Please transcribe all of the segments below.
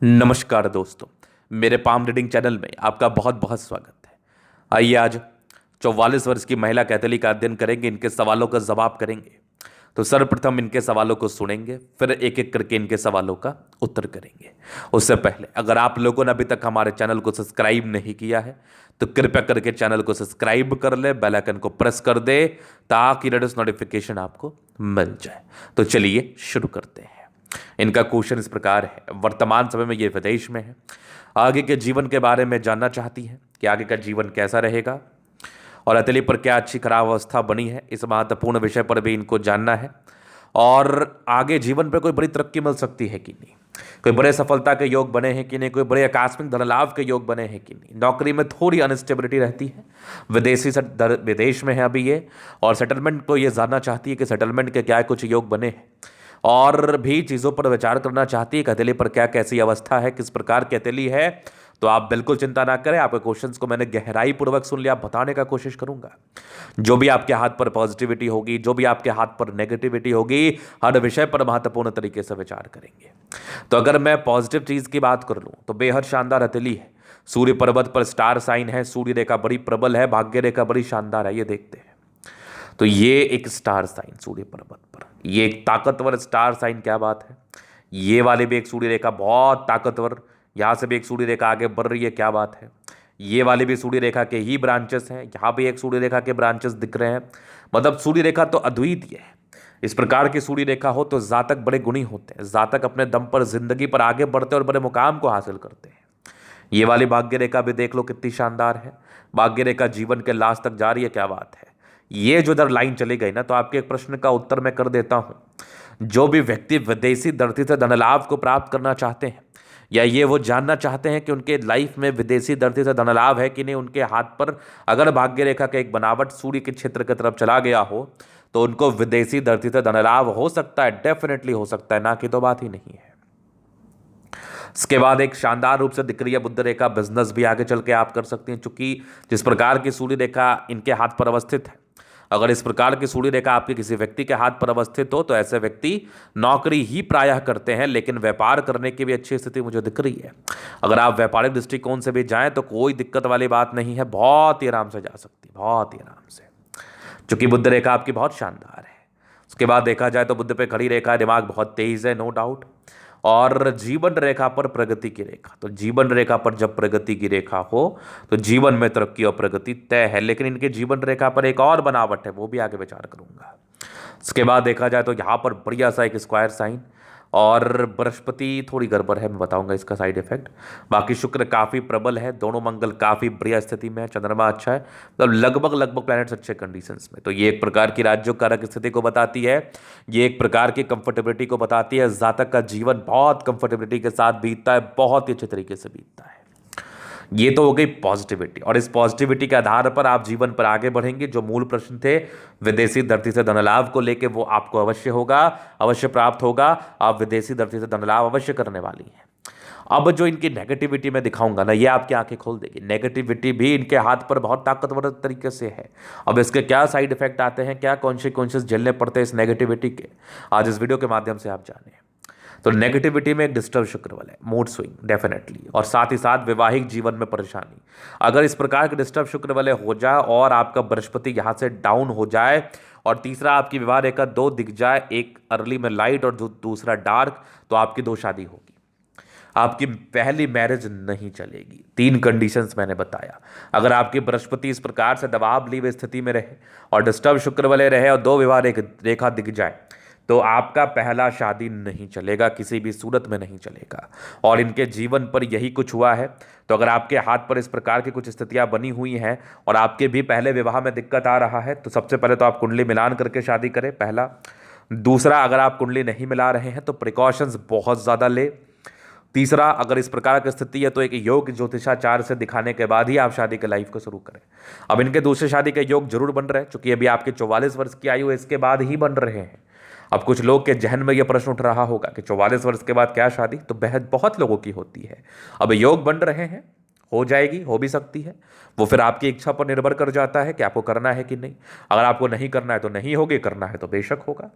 नमस्कार दोस्तों, मेरे पाम रीडिंग चैनल में आपका बहुत बहुत स्वागत है। आइए आज 44 वर्ष की महिला कैथली का अध्ययन करेंगे, इनके सवालों का जवाब करेंगे। तो सर्वप्रथम इनके सवालों को सुनेंगे, फिर एक एक करके इनके सवालों का उत्तर करेंगे। उससे पहले अगर आप लोगों ने अभी तक हमारे चैनल को सब्सक्राइब नहीं किया है तो कृपया करके चैनल को सब्सक्राइब कर ले, बेल आइकन को प्रेस कर दे ताकि लेटेस्ट नोटिफिकेशन आपको मिल जाए। तो चलिए शुरू करते हैं। इनका क्वेश्चन इस प्रकार है, वर्तमान समय में ये विदेश में है, आगे के जीवन के बारे में जानना चाहती है कि आगे का जीवन कैसा रहेगा और हथेली पर क्या अच्छी खराब अवस्था बनी है। इस महत्वपूर्ण विषय पर भी इनको जानना है और आगे जीवन पर कोई बड़ी तरक्की मिल सकती है कि नहीं, कोई बड़े सफलता के योग बने हैं कि नहीं, कोई बड़े आकस्मिक धन लाभ के योग बने हैं कि नहीं। नौकरी में थोड़ी अनस्टेबिलिटी रहती है, विदेश में है अभी ये, और सेटलमेंट को ये जानना चाहती है कि सेटलमेंट के क्या कुछ योग बने हैं और भी चीज़ों पर विचार करना चाहती है। हथेली पर क्या कैसी अवस्था है, किस प्रकार की हथेली है। तो आप बिल्कुल चिंता ना करें, आपके क्वेश्चंस को मैंने गहराई पूर्वक सुन लिया, बताने का कोशिश करूंगा। जो भी आपके हाथ पर पॉजिटिविटी होगी, जो भी आपके हाथ पर नेगेटिविटी होगी, हर विषय पर महत्वपूर्ण तरीके से विचार करेंगे। तो अगर मैं पॉजिटिव चीज़ की बात कर लूँ तो बेहद शानदार हथेली है। सूर्य पर्वत पर स्टार साइन है, सूर्य रेखा बड़ी प्रबल है, भाग्य रेखा बड़ी शानदार है। ये देखते हैं तो ये एक स्टार साइन सूर्य पर्वत पर, ये एक ताकतवर स्टार साइन, क्या बात है। ये वाली भी एक सूर्य रेखा बहुत ताकतवर, यहाँ से भी एक सूर्य रेखा आगे बढ़ रही है, क्या बात है। ये वाली भी सूर्य रेखा के ही ब्रांचेस हैं, यहाँ भी एक सूर्य रेखा के ब्रांचेस दिख रहे हैं। मतलब सूर्य रेखा तो अद्वितीय है। इस प्रकार की सूर्य रेखा हो तो जातक बड़े गुणी होते हैं, जातक अपने दम पर जिंदगी पर आगे बढ़ते और बड़े मुकाम को हासिल करते हैं। ये वाली भाग्य रेखा भी देख लो कितनी शानदार है, भाग्य रेखा जीवन के लास्ट तक जा रही है, क्या बात है। ये जो इधर लाइन चली गई ना, तो आपके एक प्रश्न का उत्तर मैं कर देता हूं। जो भी व्यक्ति विदेशी धरती से धन लाभ को प्राप्त करना चाहते हैं या ये वो जानना चाहते हैं कि उनके लाइफ में विदेशी धरती से धन लाभ है कि नहीं, उनके हाथ पर अगर भाग्य रेखा का एक बनावट सूर्य के क्षेत्र की तरफ चला गया हो तो उनको विदेशी धरती से धन लाभ हो सकता है, डेफिनेटली हो सकता है, ना कि तो बात ही नहीं है। इसके बाद एक शानदार रूप से दिख रही है बुध रेखा, बिजनेस भी आगे चल के आप कर सकती हैं, चूंकि जिस प्रकार की सूर्य रेखा इनके हाथ पर अवस्थित है। अगर इस प्रकार की सूर्य रेखा आपके किसी व्यक्ति के हाथ पर अवस्थित हो तो ऐसे व्यक्ति नौकरी ही प्रायः करते हैं, लेकिन व्यापार करने की भी अच्छी स्थिति मुझे दिख रही है। अगर आप व्यापारिक दृष्टिकोण से भी जाएं तो कोई दिक्कत वाली बात नहीं है, बहुत ही आराम से जा सकती है, बहुत ही आराम से, क्योंकि बुध रेखा आपकी बहुत शानदार है। उसके बाद देखा जाए तो बुध पे खड़ी रेखा, दिमाग बहुत तेज है, नो डाउट। और जीवन रेखा पर प्रगति की रेखा, तो जीवन रेखा पर जब प्रगति की रेखा हो तो जीवन में तरक्की और प्रगति तय है। लेकिन इनके जीवन रेखा पर एक और बनावट है, वो भी आगे विचार करूंगा। इसके बाद देखा जाए तो यहाँ पर बढ़िया सा एक स्क्वायर साइन, और बृहस्पति थोड़ी गड़बड़ है, मैं बताऊंगा इसका साइड इफेक्ट। बाकी शुक्र काफी प्रबल है, दोनों मंगल काफी बढ़िया स्थिति में है, चंद्रमा अच्छा है, मतलब लगभग प्लैनेट्स अच्छे कंडीशंस में। तो ये एक प्रकार की राज्य कारक स्थिति को बताती है, ये एक प्रकार की कंफर्टेबिलिटी को बताती है। जातक का जीवन बहुत कंफर्टेबिलिटी के साथ बीतता है, बहुत ही अच्छे तरीके से बीतता है। ये तो हो गई पॉजिटिविटी, और इस पॉजिटिविटी के आधार पर आप जीवन पर आगे बढ़ेंगे। जो मूल प्रश्न थे विदेशी धरती से धन लाभ को लेके, वो आपको अवश्य होगा, अवश्य प्राप्त होगा। आप विदेशी धरती से धन लाभ अवश्य करने वाली हैं। अब जो इनकी नेगेटिविटी मैं दिखाऊंगा ना, ये आपकी आंखें खोल देगी। नेगेटिविटी भी इनके हाथ पर बहुत ताकतवर तरीके से है। अब इसके क्या साइड इफेक्ट आते हैं, क्या कॉन्सिक्वेंसेस झेलने पड़ते हैं इस नेगेटिविटी के, आज इस वीडियो के माध्यम से आप जानें। तो नेगेटिविटी में एक डिस्टर्ब शुक्र वाला है, मूड स्विंग डेफिनेटली, और साथ ही साथ वैवाहिक जीवन में परेशानी। अगर इस प्रकार के डिस्टर्ब शुक्र वाले हो जाए और आपका बृहस्पति यहाँ से डाउन हो जाए, और तीसरा आपकी विवाह रेखा दो दिख जाए, एक अर्ली में लाइट और दूसरा डार्क, तो आपकी दो शादी होगी। आपकी पहली मैरिज नहीं चलेगी। 3 कंडीशंस मैंने बताया। अगर आपकी बृहस्पति इस प्रकार से दबाव ली हुई स्थिति में रहे और डिस्टर्ब शुक्र वाले रहे और 2 विवाह रेखा दिख जाए तो आपका पहला शादी नहीं चलेगा, किसी भी सूरत में नहीं चलेगा। और इनके जीवन पर यही कुछ हुआ है। तो अगर आपके हाथ पर इस प्रकार की कुछ स्थितियां बनी हुई हैं और आपके भी पहले विवाह में दिक्कत आ रहा है, तो सबसे पहले तो आप कुंडली मिलान करके शादी करें, पहला। दूसरा, अगर आप कुंडली नहीं मिला रहे हैं तो प्रिकॉशंस बहुत ज़्यादा ले। तीसरा, अगर इस प्रकार की स्थिति है तो एक योग ज्योतिषाचार्य से दिखाने के बाद ही आप शादी के लाइफ को शुरू करें। अब इनके दूसरे शादी के योग जरूर बन रहे हैं, चूंकि अभी आपके 44 वर्ष की आयु है, इसके बाद ही बन रहे हैं। अब कुछ लोग के जहन में यह प्रश्न उठ रहा होगा कि 44 वर्ष के बाद क्या शादी, तो बेहद बहुत लोगों की होती है। अब योग बन रहे हैं, हो जाएगी, हो भी सकती है। वो फिर आपकी इच्छा पर निर्भर कर जाता है कि आपको करना है कि नहीं। अगर आपको नहीं करना है तो नहीं होगी, करना है तो बेशक होगा।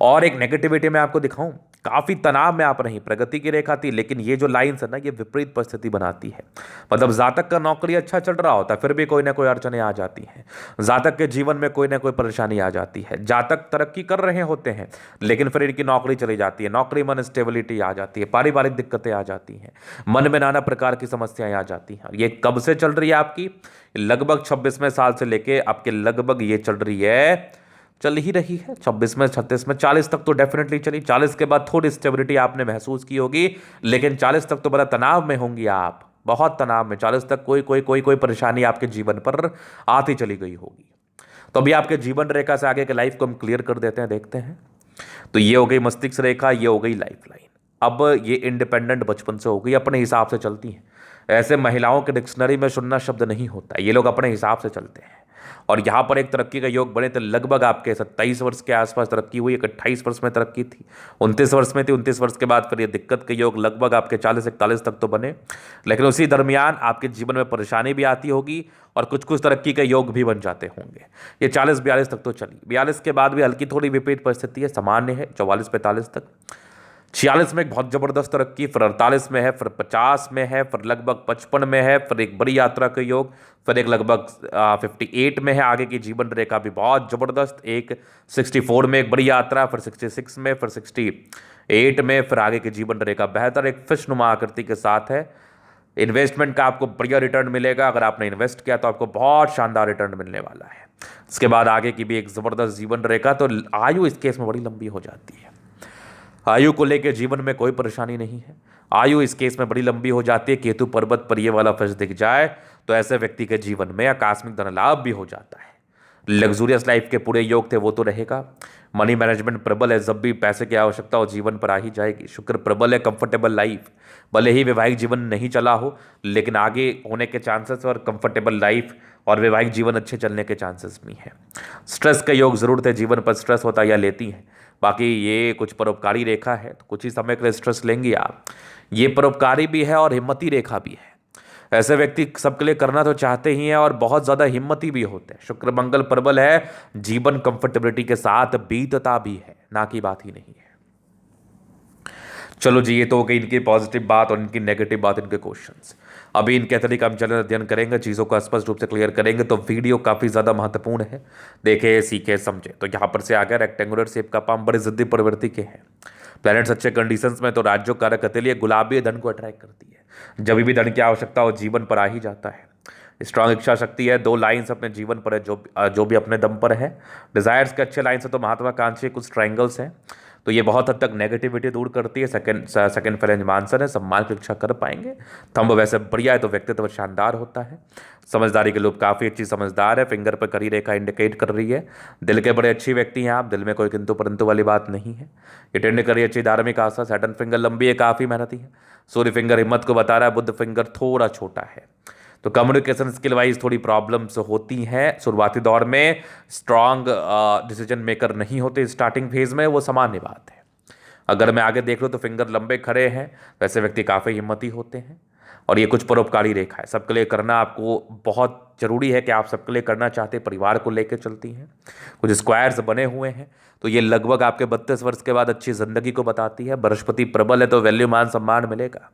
और एक नेगेटिविटी मैं आपको दिखाऊं, काफी तनाव में आप रही, प्रगति की रेखा थी, लेकिन ये जो लाइंस है ना, ये विपरीत परिस्थिति बनाती है। मतलब जातक का नौकरी अच्छा चल रहा होता है, फिर भी कोई ना कोई अड़चने आ जाती हैं। जातक के जीवन में कोई ना कोई परेशानी आ जाती है। जातक तरक्की कर रहे होते हैं, लेकिन फिर इनकी नौकरी चली जाती है, नौकरी में अनस्टेबिलिटी आ जाती है, पारिवारिक दिक्कतें आ जाती हैं, मन में नाना प्रकार की समस्याएं आ जाती हैं। ये कब से चल रही है आपकी? लगभग 26वें साल से लेके आपके लगभग ये चल ही रही है 26 में, 36 में, 40 तक तो डेफिनेटली चली। 40 के बाद थोड़ी स्टेबिलिटी आपने महसूस की होगी, लेकिन 40 तक तो बड़ा तनाव में होंगी आप, बहुत तनाव में। 40 तक कोई कोई कोई कोई परेशानी आपके जीवन पर आती चली गई होगी। तो अभी आपके जीवन रेखा से आगे के लाइफ को हम क्लियर कर देते हैं, देखते हैं। तो ये हो गई मस्तिष्क रेखा, ये हो गई लाइफ लाइन। अब ये इंडिपेंडेंट बचपन से हो गई, अपने हिसाब से चलती हैं। ऐसे महिलाओं के डिक्शनरी में सुनना शब्द नहीं होता, ये लोग अपने हिसाब से चलते हैं। और यहाँ पर एक तरक्की का योग बने तो लगभग आपके 27 वर्ष के आसपास तरक्की हुई, एक 28 वर्ष में तरक्की थी, 29 वर्ष में थी, 29 वर्ष के बाद फिर ये दिक्कत के योग लगभग आपके 40-41 तक तो बने। लेकिन उसी दरमियान आपके जीवन में परेशानी भी आती होगी और कुछ कुछ तरक्की के योग भी बन जाते होंगे। ये 40-42 तक तो चली, 42 के बाद भी हल्की थोड़ी विपरीत परिस्थिति है, सामान्य है 44-45 तक। 46 में एक बहुत जबरदस्त तरक्की, फिर 48 में है, फिर 50 में है, फिर लगभग 55 में है, फिर एक बड़ी यात्रा का योग, फिर एक लगभग 58 में है। आगे की जीवन रेखा भी बहुत जबरदस्त, एक 64 में एक बड़ी यात्रा, फिर 66 में, फिर 68 में, फिर आगे की जीवन रेखा बेहतर एक फिश नुमा आकृति के साथ है। इन्वेस्टमेंट का आपको बढ़िया रिटर्न मिलेगा, अगर आपने इन्वेस्ट किया तो आपको बहुत शानदार रिटर्न मिलने वाला है। इसके बाद आगे की भी एक जबरदस्त जीवन रेखा। तो आयु इस केस में बड़ी लंबी हो जाती है। आयु को लेकर जीवन में कोई परेशानी नहीं है, आयु इस केस में बड़ी लंबी हो जाती है। केतु पर्वत पर ये वाला फर्ज दिख जाए तो ऐसे व्यक्ति के जीवन में आकस्मिक धन लाभ भी हो जाता है। लग्जूरियस लाइफ के पूरे योग थे वो तो रहेगा। मनी मैनेजमेंट प्रबल है, जब भी पैसे की आवश्यकता हो जीवन पर आ ही जाएगी। शुक्र प्रबल है, कंफर्टेबल लाइफ, भले ही वैवाहिक जीवन नहीं चला हो, लेकिन आगे होने के चांसेस और कंफर्टेबल लाइफ और वैवाहिक जीवन अच्छे चलने के चांसेस भी हैं। स्ट्रेस का योग जरूर थे, जीवन पर स्ट्रेस होता है या लेती हैं। बाकी ये कुछ परोपकारी रेखा है, तो कुछ ही समय के लिए स्ट्रेस लेंगी आप। ये परोपकारी भी है और हिम्मती रेखा भी है। ऐसे व्यक्ति सबके लिए करना तो चाहते ही हैं और बहुत ज़्यादा हिम्मती भी होते हैं। शुक्र मंगल प्रबल है, जीवन कंफर्टेबिलिटी के साथ बीतता भी है, ना की बात ही नहीं है। चलो जी, ये तो हो गई इनकी पॉजिटिव बात और इनकी नेगेटिव बात, इनके क्वेश्चंस। अभी इनके तरीके हम चलन अध्ययन करेंगे, चीज़ों को स्पष्ट रूप से क्लियर करेंगे। तो वीडियो काफ़ी ज़्यादा महत्वपूर्ण है, देखे सीखे समझे। तो यहाँ पर से आ गया रेक्टेंगुलर शेप का पाम, बड़े जिद्दी प्रवृत्ति के हैं। प्लैनेट्स अच्छे कंडीशंस में तो राज्यों कारक हथेली गुलाबी धन को अट्रैक्ट करती है। जब भी धन की आवश्यकता हो जीवन पर आ ही जाता है। स्ट्रांग इच्छा शक्ति है, 2 लाइन्स अपने जीवन पर है, जो भी अपने दम पर है। डिजायर्स के अच्छे लाइन्स है, तो महत्वाकांक्षी कुछ ट्रायंगल्स हैं, तो ये बहुत हद तक नेगेटिविटी दूर करती है। सेकंड फेरेंज मानसन है, सम्मान की इच्छा कर पाएंगे। थंब वैसे बढ़िया है, तो व्यक्तित्व शानदार होता है। समझदारी के लोग काफ़ी अच्छी समझदार है, फिंगर पर करी रेखा इंडिकेट कर रही है। दिल के बड़े अच्छी व्यक्ति हैं आप, दिल में कोई किंतु परंतु वाली बात नहीं है। ये टेंड करी अच्छी धार्मिक आस्था। सैटर्न फिंगर लंबी है, काफ़ी मेहनती है। सूर्य फिंगर हिम्मत को बता रहा है, बुध फिंगर थोड़ा छोटा है। तो कम्युनिकेशन स्किल वाइज थोड़ी प्रॉब्लम्स होती हैं शुरुआती दौर में। स्ट्रांग डिसीजन मेकर नहीं होते स्टार्टिंग फेज में, वो सामान्य बात है। अगर मैं आगे देख लूँ तो फिंगर लंबे खड़े हैं, वैसे व्यक्ति काफ़ी हिम्मती होते हैं। और ये कुछ परोपकारी रेखा है, सबके लिए करना आपको बहुत जरूरी है कि आप सबके लिए करना चाहते हैं, परिवार को लेकर चलती हैं। कुछ स्क्वायर्स बने हुए हैं, तो ये लगभग आपके 32 वर्ष के बाद अच्छी जिंदगी को बताती है। बृहस्पति प्रबल है, तो वैल्यू मान सम्मान मिलेगा।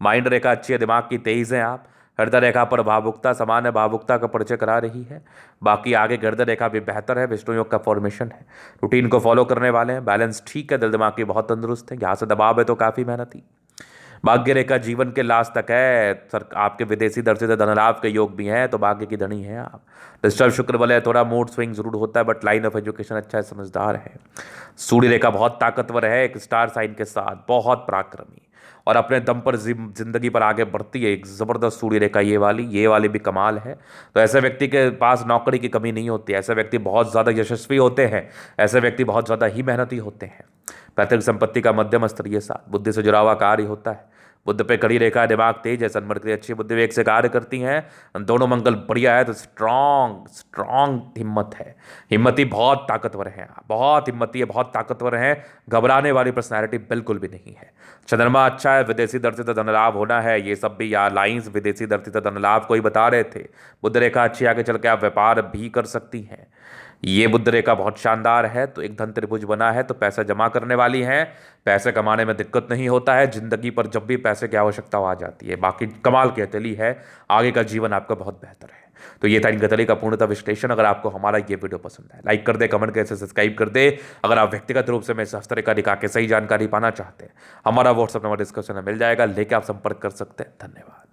माइंड रेखा अच्छी है, दिमाग की तेज है आप। हृदय रेखा पर भावुकता समान है, भावुकता का परिचय करा रही है। बाकी आगे गर्दन रेखा भी बेहतर है, विष्णु योग का फॉर्मेशन है। रूटीन को फॉलो करने वाले हैं, बैलेंस ठीक है, दिल दिमाग की बहुत तंदुरुस्त है। यहाँ से दबाव है तो काफ़ी मेहनती। भाग्य रेखा जीवन के लास्ट तक है, सर आपके विदेशी दर्शन से धनलाभ के योग भी हैं, तो भाग्य की धनी है आप। डिस्टर्ब शुक्र बल है, थोड़ा मूड स्विंग जरूर होता है, बट लाइन ऑफ एजुकेशन अच्छा है, समझदार है। सूर्य रेखा बहुत ताकतवर है, एक स्टार साइन के साथ, बहुत पराक्रमी और अपने दम पर जिंदगी पर आगे बढ़ती है। एक ज़बरदस्त सूर्य रेखा ये वाली भी कमाल है। तो ऐसे व्यक्ति के पास नौकरी की कमी नहीं होती। ऐसे व्यक्ति बहुत ज़्यादा यशस्वी होते हैं, ऐसे व्यक्ति बहुत ज़्यादा ही मेहनती होते हैं। पैतृक संपत्ति का मध्यम स्तरीय साथ, बुद्धि से जुड़ा हुआ कार्य होता है। बुद्ध पे कड़ी रेखा, दिमाग तेज है, सन्मर के लिए अच्छी बुद्धि विवेक से कार्य करती हैं। दोनों मंगल बढ़िया है, तो स्ट्रांग हिम्मत है। हिम्मती बहुत ताकतवर हैं, बहुत हिम्मती है, बहुत ताकतवर हैं। घबराने वाली पर्सनैलिटी बिल्कुल भी नहीं है। चंद्रमा अच्छा है, विदेशी दर से तो धन लाभ होना है। ये सब भी या लाइंस विदेशी दर से तो धन लाभ को ही बता रहे थे। बुद्ध रेखा अच्छी, आगे चल के आप व्यापार भी कर सकती हैं। ये बुध रेखा बहुत शानदार है, तो एक धन त्रिभुज बना है, तो पैसा जमा करने वाली हैं। पैसे कमाने में दिक्कत नहीं होता है, जिंदगी पर जब भी पैसे की आवश्यकता आ जाती है। बाकी कमाल की हथेली है, आगे का जीवन आपका बहुत बेहतर है। तो ये था इनकी हथेली का पूर्णतः विश्लेषण। अगर आपको हमारा ये वीडियो पसंद है, लाइक कर दे, कमेंट करके सब्सक्राइब कर दे। अगर आप व्यक्तिगत रूप से मेरे से हस्तरेखा दिखा के सही जानकारी पाना चाहते हैं, हमारा व्हाट्सअप नंबर डिस्क्रिप्शन में मिल जाएगा, लेके आप संपर्क कर सकते हैं। धन्यवाद।